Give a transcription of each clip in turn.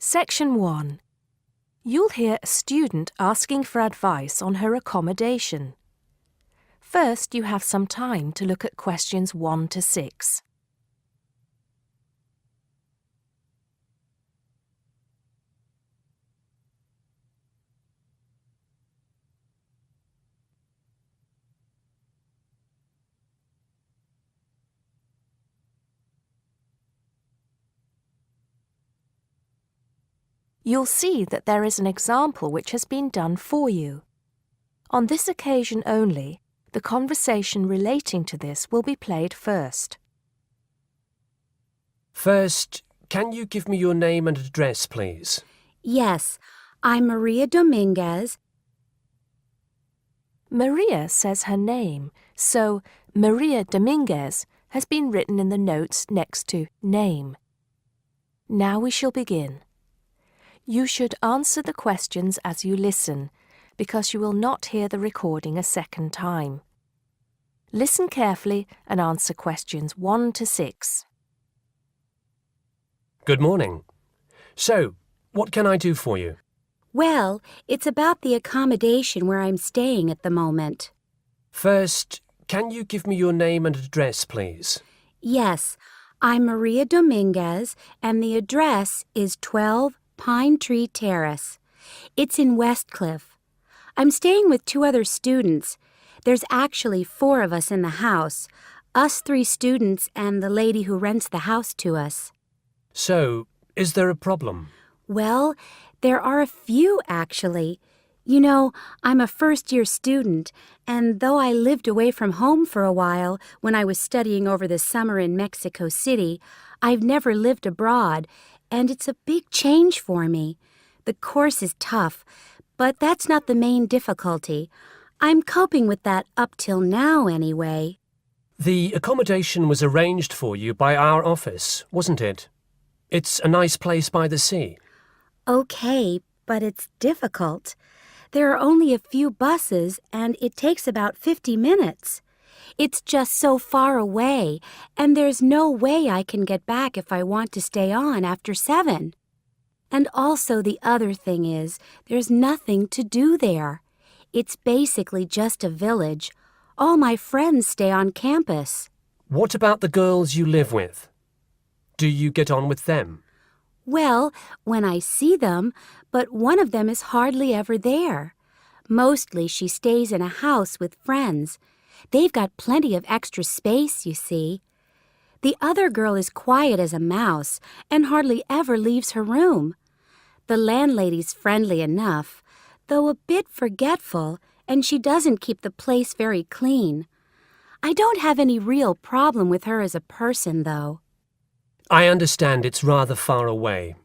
Section 1. You'll hear a student asking for advice on her accommodation. First, you have some time to look at questions 1 to 6. You'll see that there is an example which has been done for you. On this occasion only, the conversation relating to this will be played first. First, can you give me your name and address, please? Yes, I'm Maria Dominguez. Maria says her name, so Maria Dominguez has been written in the notes next to name. Now we shall begin. You should answer the questions as you listen, because you will not hear the recording a second time. Listen carefully and answer questions 1 to 6. Good morning. So, what can I do for you? Well, it's about the accommodation where I'm staying at the moment. First, can you give me your name and address, please? Yes, I'm Maria Dominguez, and the address is 12 Pine Tree Terrace. It's in Westcliff. I'm staying with 2 other students. There's actually 4 of us in the house, us 3 students and the lady who rents the house to us. So, is there a problem? Well, there are a few, actually. You know, I'm a first-year student, and though I lived away from home for a while when I was studying over the summer in Mexico City, I've never lived abroad, and it's a big change for me. The course is tough, but that's not the main difficulty. I'm coping with that up till now, anyway. The accommodation was arranged for you by our office, wasn't it? It's a nice place by the sea. Okay, but it's difficult. There are only a few buses, and it takes about 50 minutes. It's just so far away, and there's no way I can get back if I want to stay on after 7. And also the other thing is, there's nothing to do there. It's basically just a village. All my friends stay on campus. What about the girls you live with? Do you get on with them? Well, when I see them, but one of them is hardly ever there. Mostly she stays in a house with friends. They've got plenty of extra space, you see. The other girl is quiet as a mouse and hardly ever leaves her room. The landlady's friendly enough, though a bit forgetful, and she doesn't keep the place very clean. I don't have any real problem with her as a person, though. I understand it's rather far away,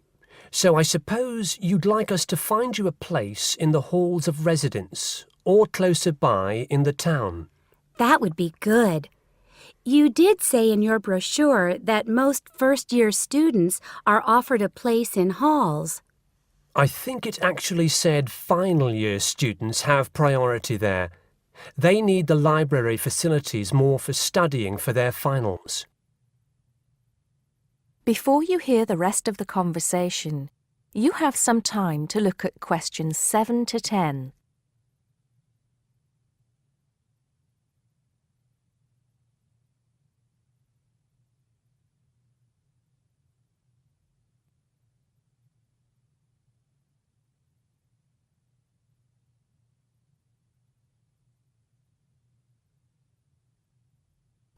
so I suppose you'd like us to find you a place in the halls of residence or closer by in the town. That would be good. You did say in your brochure that most first-year students are offered a place in halls. I think it actually said final year students have priority there. They need the library facilities more for studying for their finals. Before you hear the rest of the conversation, you have some time to look at questions 7 to 10.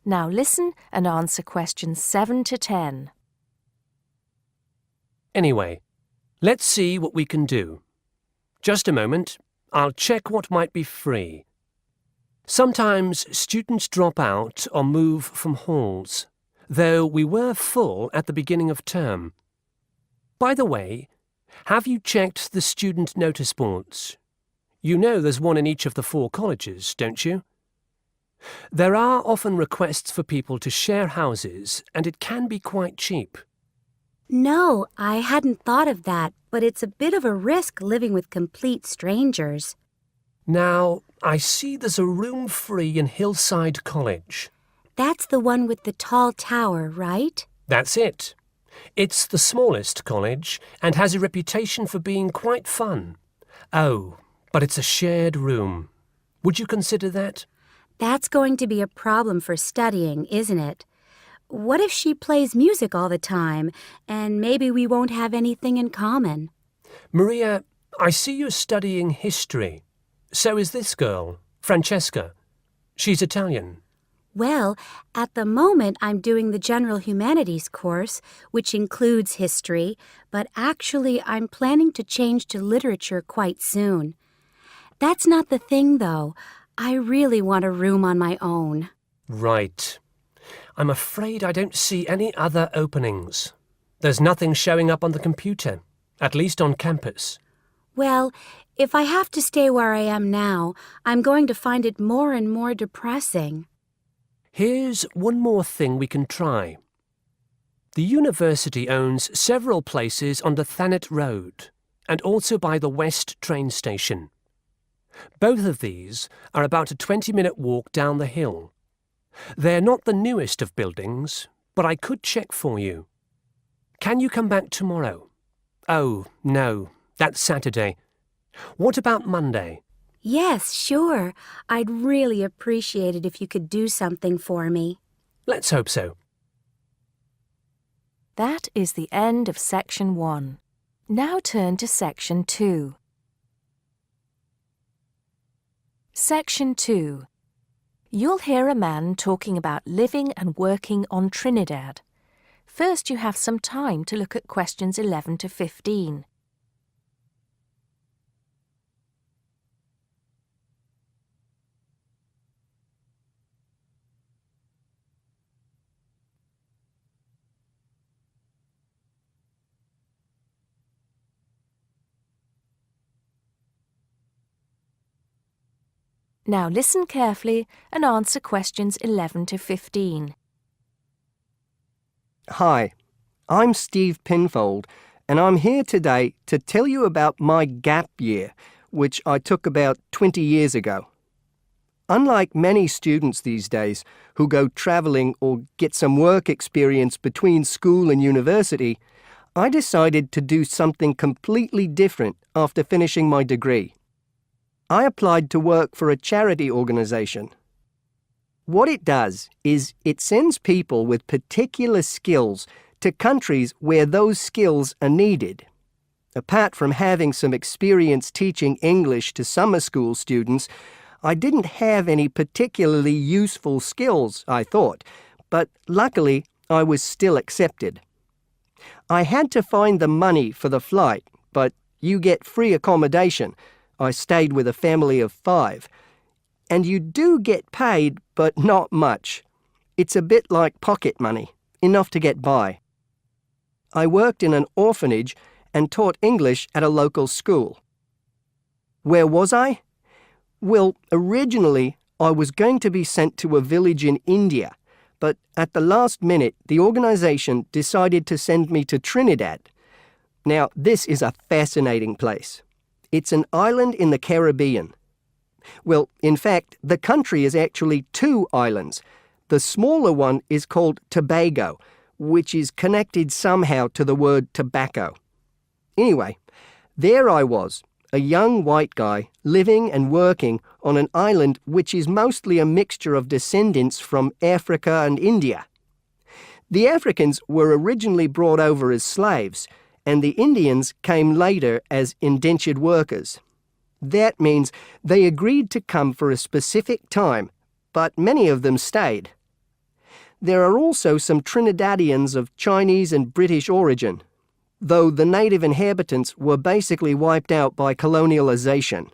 Now listen and answer questions 7 to 10. Anyway, let's see what we can do. Just a moment, I'll check what might be free. Sometimes students drop out or move from halls, though we were full at the beginning of term. By the way, have you checked the student notice boards? You know there's one in each of the 4 colleges, don't you? There are often requests for people to share houses, and it can be quite cheap. No, I hadn't thought of that, but it's a bit of a risk living with complete strangers. Now, I see there's a room free in Hillside College. That's the one with the tall tower, right? That's it. It's the smallest college and has a reputation for being quite fun. Oh, but it's a shared room. Would you consider that? That's going to be a problem for studying, isn't it? What if she plays music all the time, and maybe we won't have anything in common? Maria, I see you're studying history. So is this girl, Francesca. She's Italian. Well, at the moment I'm doing the General Humanities course, which includes history, but actually I'm planning to change to literature quite soon. That's not the thing, though. I really want a room on my own. Right. I'm afraid I don't see any other openings. There's nothing showing up on the computer, at least on campus. Well, if I have to stay where I am now, I'm going to find it more and more depressing. Here's one more thing we can try. The university owns several places on the Thanet Road and also by the West train station. Both of these are about a 20-minute walk down the hill. They're not the newest of buildings, but I could check for you. Can you come back tomorrow? Oh, no, that's Saturday. What about Monday? Yes, sure. I'd really appreciate it if you could do something for me. Let's hope so. That is the end of Section 1. Now turn to Section 2. Section 2. You'll hear a man talking about living and working on Trinidad. First, you have some time to look at questions 11 to 15. Now listen carefully and answer questions 11 to 15. Hi, I'm Steve Pinfold, and I'm here today to tell you about my gap year, which I took about 20 years ago. Unlike many students these days who go travelling or get some work experience between school and university, I decided to do something completely different after finishing my degree. I applied to work for a charity organisation. What it does is it sends people with particular skills to countries where those skills are needed. Apart from having some experience teaching English to summer school students, I didn't have any particularly useful skills, I thought, but luckily I was still accepted. I had to find the money for the flight, but you get free accommodation. I stayed with a family of 5. And you do get paid, but not much. It's a bit like pocket money, enough to get by. I worked in an orphanage and taught English at a local school. Where was I? Well, originally I was going to be sent to a village in India, but at the last minute the organisation decided to send me to Trinidad. Now, this is a fascinating place. It's an island in the Caribbean. Well, in fact, the country is actually 2 islands. The smaller one is called Tobago, which is connected somehow to the word tobacco. Anyway, there I was, a young white guy living and working on an island which is mostly a mixture of descendants from Africa and India. The Africans were originally brought over as slaves, and the Indians came later as indentured workers. That means they agreed to come for a specific time, but many of them stayed. There are also some Trinidadians of Chinese and British origin, though the native inhabitants were basically wiped out by colonialization.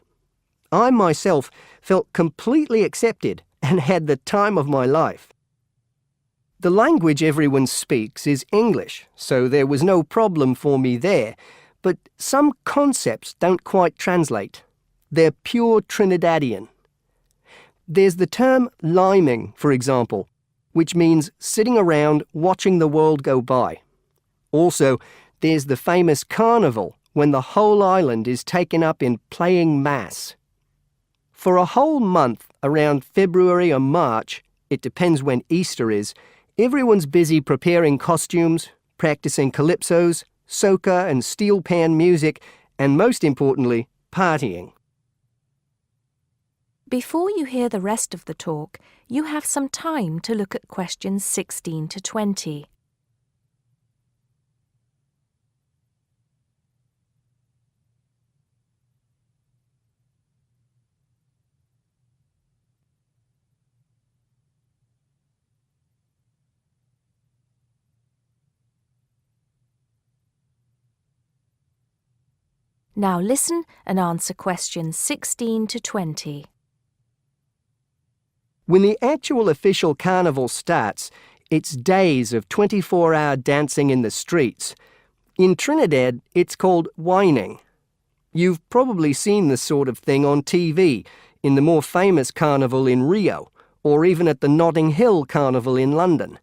I myself felt completely accepted and had the time of my life. The language everyone speaks is English, so there was no problem for me there, but some concepts don't quite translate. They're pure Trinidadian. There's the term liming, for example, which means sitting around watching the world go by. Also, there's the famous carnival, when the whole island is taken up in playing mass. For a whole month, around February or March, it depends when Easter is, everyone's busy preparing costumes, practicing calypsos, soca and steel pan music, and most importantly, partying. Before you hear the rest of the talk, you have some time to look at questions 16 to 20. Now listen and answer questions 16 to 20. When the actual official carnival starts, it's days of 24-hour dancing in the streets. In Trinidad, it's called whining. You've probably seen this sort of thing on TV, in the more famous carnival in Rio, or even at the Notting Hill Carnival in London.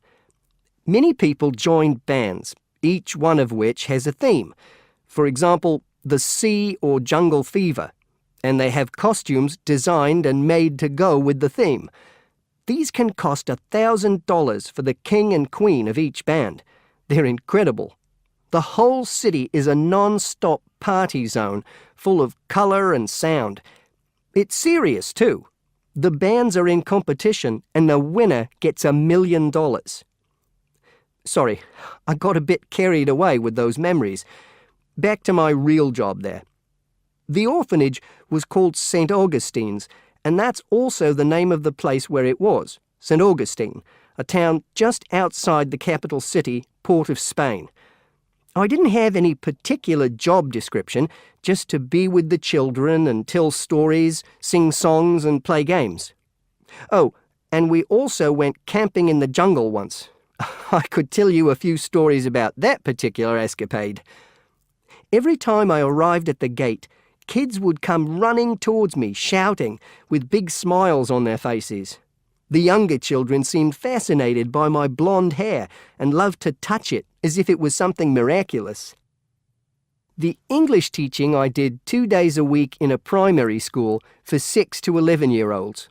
Many people join bands, each one of which has a theme. For example, the Sea or Jungle Fever, and they have costumes designed and made to go with the theme. These can cost $1,000 for the king and queen of each band. They're incredible. The whole city is a non-stop party zone full of colour and sound. It's serious too. The bands are in competition and the winner gets $1 million. Sorry, I got a bit carried away with those memories. Back to my real job there. The orphanage was called St. Augustine's, and that's also the name of the place where it was, St. Augustine, a town just outside the capital city, Port of Spain. I didn't have any particular job description, just to be with the children and tell stories, sing songs and play games. Oh, and we also went camping in the jungle once. I could tell you a few stories about that particular escapade. Every time I arrived at the gate, kids would come running towards me, shouting, with big smiles on their faces. The younger children seemed fascinated by my blonde hair and loved to touch it as if it was something miraculous. The English teaching I did 2 days a week in a primary school for 6 to 11-year-olds.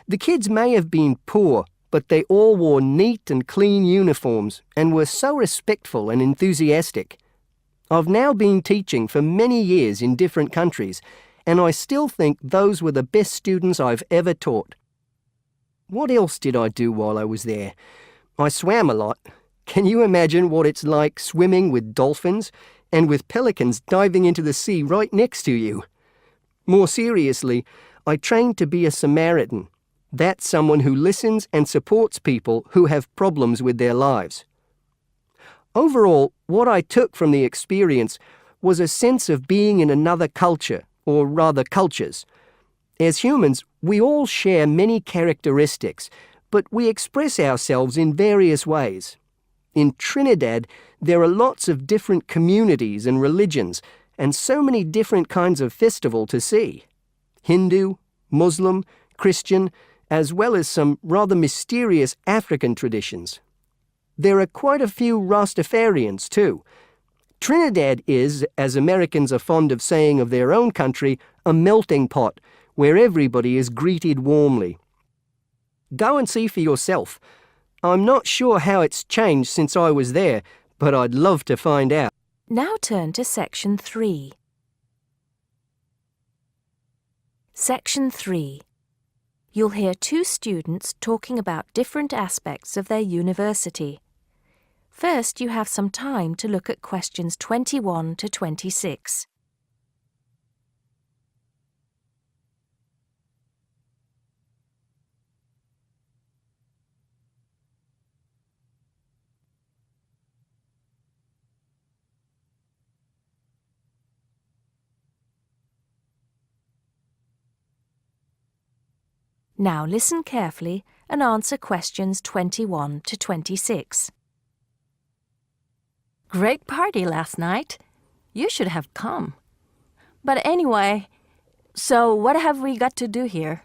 The kids may have been poor, but they all wore neat and clean uniforms and were so respectful and enthusiastic. I've now been teaching for many years in different countries, and I still think those were the best students I've ever taught. What else did I do while I was there? I swam a lot. Can you imagine what it's like swimming with dolphins and with pelicans diving into the sea right next to you? More seriously, I trained to be a Samaritan. That's someone who listens and supports people who have problems with their lives. Overall, what I took from the experience was a sense of being in another culture, or rather cultures. As humans, we all share many characteristics, but we express ourselves in various ways. In Trinidad, there are lots of different communities and religions, and so many different kinds of festival to see. Hindu, Muslim, Christian, as well as some rather mysterious African traditions. There are quite a few Rastafarians too. Trinidad is, as Americans are fond of saying of their own country, a melting pot where everybody is greeted warmly. Go and see for yourself. I'm not sure how it's changed since I was there, but I'd love to find out. Now turn to Section 3. Section 3. You'll hear 2 students talking about different aspects of their university. First, you have some time to look at questions 21 to 26. Now listen carefully and answer questions 21 to 26. Great party last night. You should have come. But anyway, so what have we got to do here?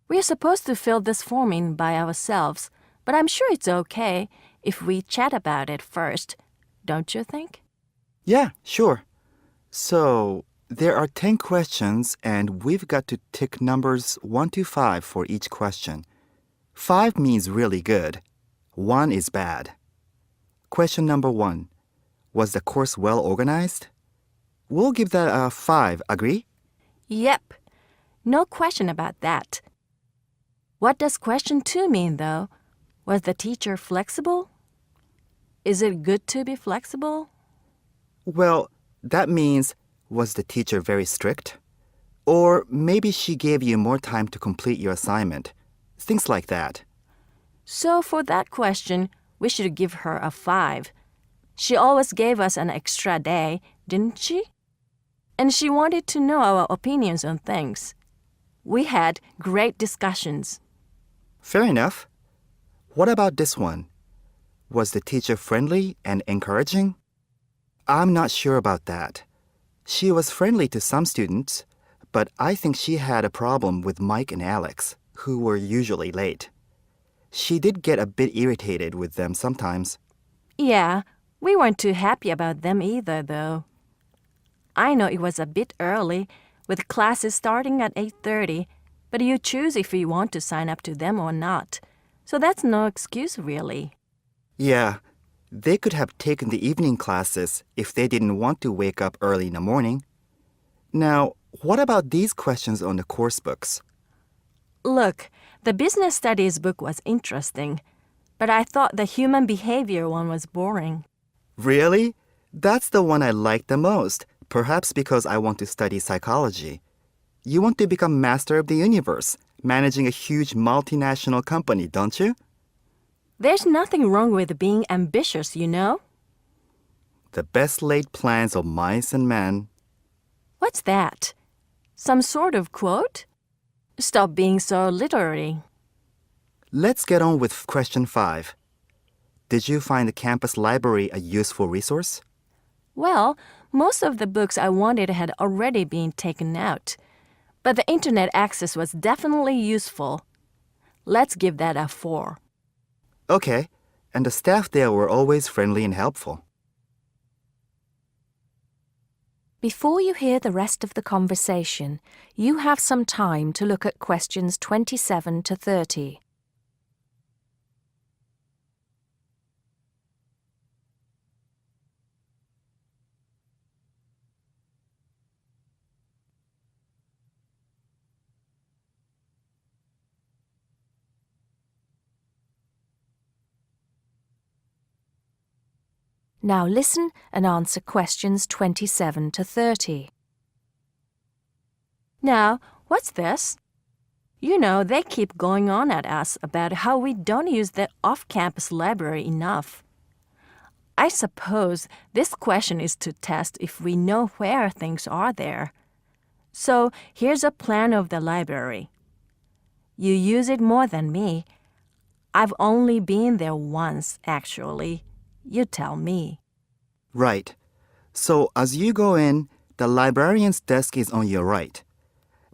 We're supposed to fill this form in by ourselves, but I'm sure it's okay if we chat about it first, don't you think? Yeah, sure. So, there are 10 questions and we've got to tick numbers 1 to 5 for each question. 5 means really good. 1 is bad. Question number 1. Was the course well organized? We'll give that a 5, agree? Yep. No question about that. What does question 2 mean, though? Was the teacher flexible? Is it good to be flexible? Well, that means, was the teacher very strict? Or maybe she gave you more time to complete your assignment. Things like that. So for that question, we should give her a 5. She always gave us an extra day, didn't she? And she wanted to know our opinions on things. We had great discussions. Fair enough. What about this one? Was the teacher friendly and encouraging? I'm not sure about that. She was friendly to some students, but I think she had a problem with Mike and Alex, who were usually late. She did get a bit irritated with them sometimes. Yeah, we weren't too happy about them either, though. I know it was a bit early, with classes starting at 8:30, but you choose if you want to sign up to them or not. So that's no excuse, really. Yeah, they could have taken the evening classes if they didn't want to wake up early in the morning. Now, what about these questions on the course books? Look, the business studies book was interesting, but I thought the human behavior one was boring. Really? That's the one I like the most, perhaps because I want to study psychology. You want to become master of the universe, managing a huge multinational company, don't you? There's nothing wrong with being ambitious, you know? The best laid plans of mice and men. What's that? Some sort of quote? Stop being so literary. Let's get on with question 5. Did you find the campus library a useful resource? Well, most of the books I wanted had already been taken out, but the internet access was definitely useful. Let's give that a 4. Okay, and the staff there were always friendly and helpful. Before you hear the rest of the conversation, you have some time to look at questions 27 to 30. Now listen and answer questions 27 to 30. Now, what's this? You know, they keep going on at us about how we don't use the off-campus library enough. I suppose this question is to test if we know where things are there. So here's a plan of the library. You use it more than me. I've only been there once, actually. You tell me. Right. So as you go in, the librarian's desk is on your right.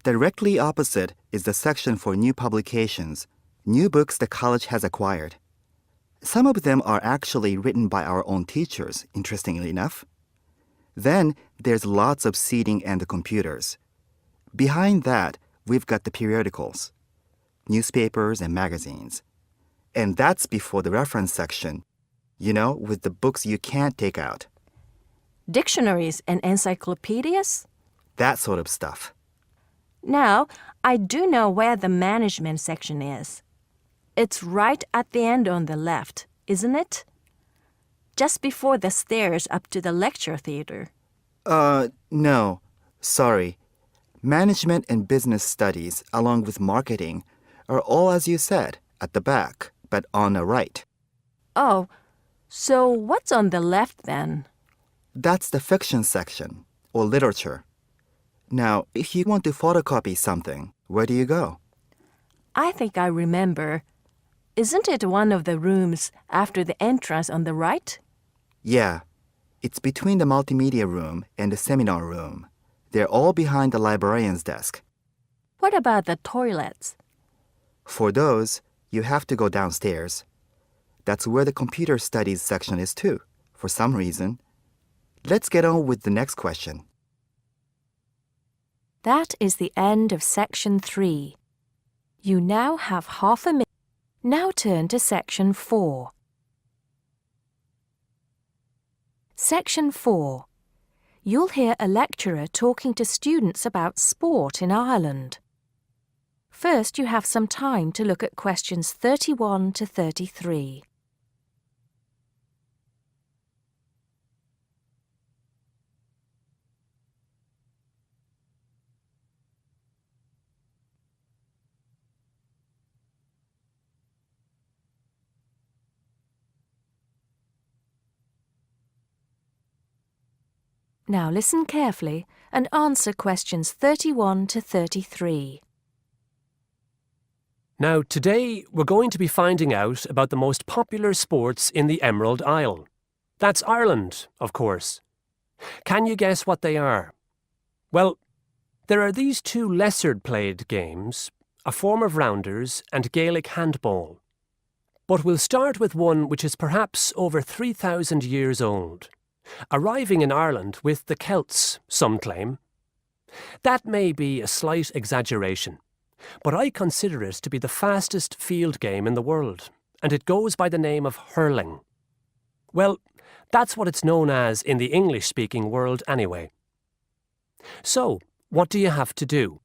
Directly opposite is the section for new publications, new books the college has acquired. Some of them are actually written by our own teachers, interestingly enough. Then there's lots of seating and the computers. Behind that, we've got the periodicals, newspapers and magazines. And that's before the reference section, you know, with the books you can't take out. Dictionaries and encyclopedias? That sort of stuff. Now, I do know where the management section is. It's right at the end on the left, isn't it? Just before the stairs up to the lecture theater. No. Sorry. Management and business studies, along with marketing, are all, as you said, at the back, but on the right. Oh, so what's on the left then? That's the fiction section, or literature. Now, if you want to photocopy something, where do you go? I think I remember. Isn't it one of the rooms after the entrance on the right? Yeah. It's between the multimedia room and the seminar room. They're all behind the librarian's desk. What about the toilets? For those, you have to go downstairs. That's where the computer studies section is too, for some reason. Let's get on with the next question. That is the end of section 3. You now have half a minute. Now turn to section 4. Section 4. You'll hear a lecturer talking to students about sport in Ireland. First, you have some time to look at questions 31 to 33. Now listen carefully and answer questions 31 to 33. Now, today we're going to be finding out about the most popular sports in the Emerald Isle. That's Ireland, of course. Can you guess what they are? Well, there are these two lesser-played games, a form of rounders and Gaelic handball. But we'll start with one which is perhaps over 3,000 years old, arriving in Ireland with the Celts, some claim. That may be a slight exaggeration, but I consider it to be the fastest field game in the world, and it goes by the name of hurling. Well, that's what it's known as in the English-speaking world anyway. So, what do you have to do?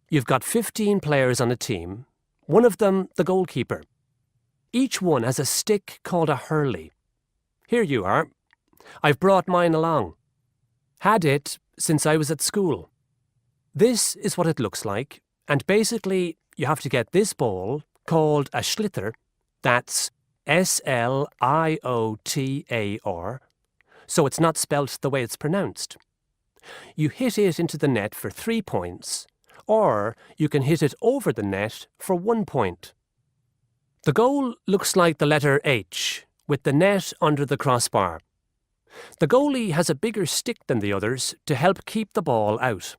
You've got 15 players on a team, one of them the goalkeeper. Each one has a stick called a hurley. Here you are. I've brought mine along. Had it since I was at school. This is what it looks like, and basically you have to get this ball, called a sliotar, that's S-L-I-O-T-A-R, so it's not spelt the way it's pronounced. You hit it into the net for 3 points, or you can hit it over the net for 1 point. The goal looks like the letter H, with the net under the crossbar. The goalie has a bigger stick than the others to help keep the ball out.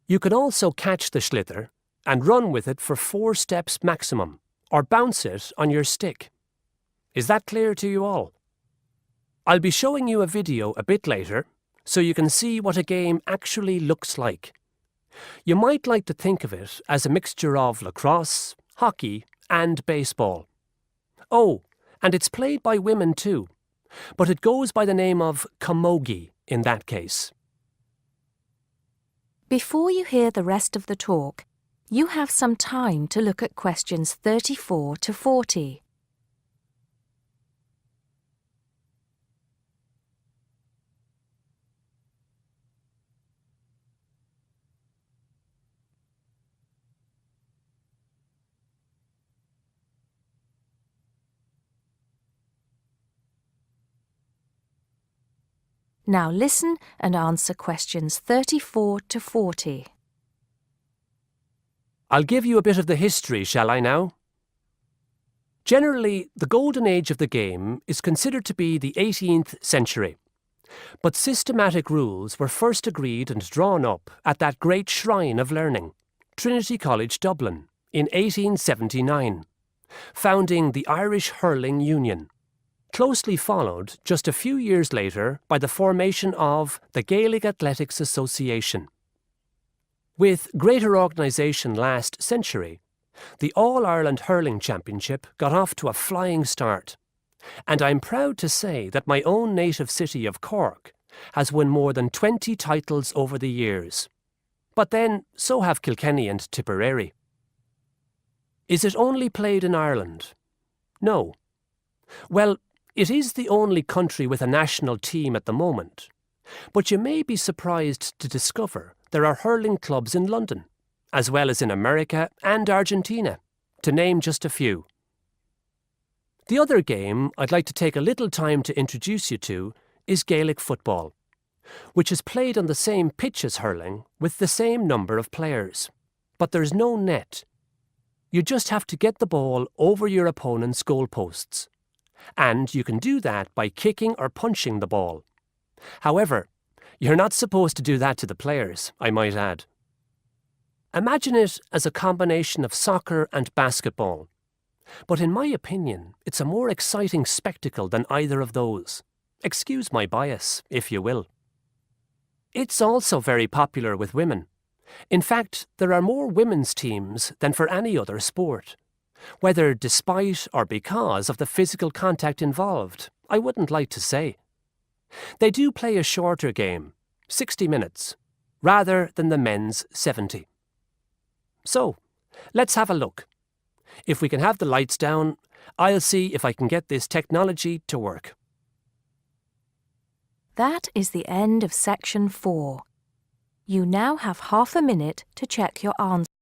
You can also catch the sliotar and run with it for 4 steps maximum, or bounce it on your stick. Is that clear to you all? I'll be showing you a video a bit later, so you can see what a game actually looks like. You might like to think of it as a mixture of lacrosse, hockey, and baseball. Oh, and it's played by women too, but it goes by the name of camogie in that case. Before you hear the rest of the talk, you have some time to look at questions 34 to 40. Now listen and answer questions 34 to 40. I'll give you a bit of the history, shall I now? Generally, the golden age of the game is considered to be the 18th century. But systematic rules were first agreed and drawn up at that great shrine of learning, Trinity College Dublin, in 1879, founding the Irish Hurling Union, closely followed just a few years later by the formation of the Gaelic Athletics Association. With greater organisation last century, the All-Ireland Hurling Championship got off to a flying start, and I'm proud to say that my own native city of Cork has won more than 20 titles over the years. But then, so have Kilkenny and Tipperary. Is it only played in Ireland? No. Well, it is the only country with a national team at the moment, but you may be surprised to discover there are hurling clubs in London, as well as in America and Argentina, to name just a few. The other game I'd like to take a little time to introduce you to is Gaelic football, which is played on the same pitch as hurling with the same number of players, but there's no net. You just have to get the ball over your opponent's goalposts. And you can do that by kicking or punching the ball. However, you're not supposed to do that to the players, I might add. Imagine it as a combination of soccer and basketball. But in my opinion, it's a more exciting spectacle than either of those. Excuse my bias, if you will. It's also very popular with women. In fact, there are more women's teams than for any other sport. Whether despite or because of the physical contact involved, I wouldn't like to say. They do play a shorter game, 60 minutes, rather than the men's 70. So, let's have a look. If we can have the lights down, I'll see if I can get this technology to work. That is the end of section 4. You now have half a minute to check your answers.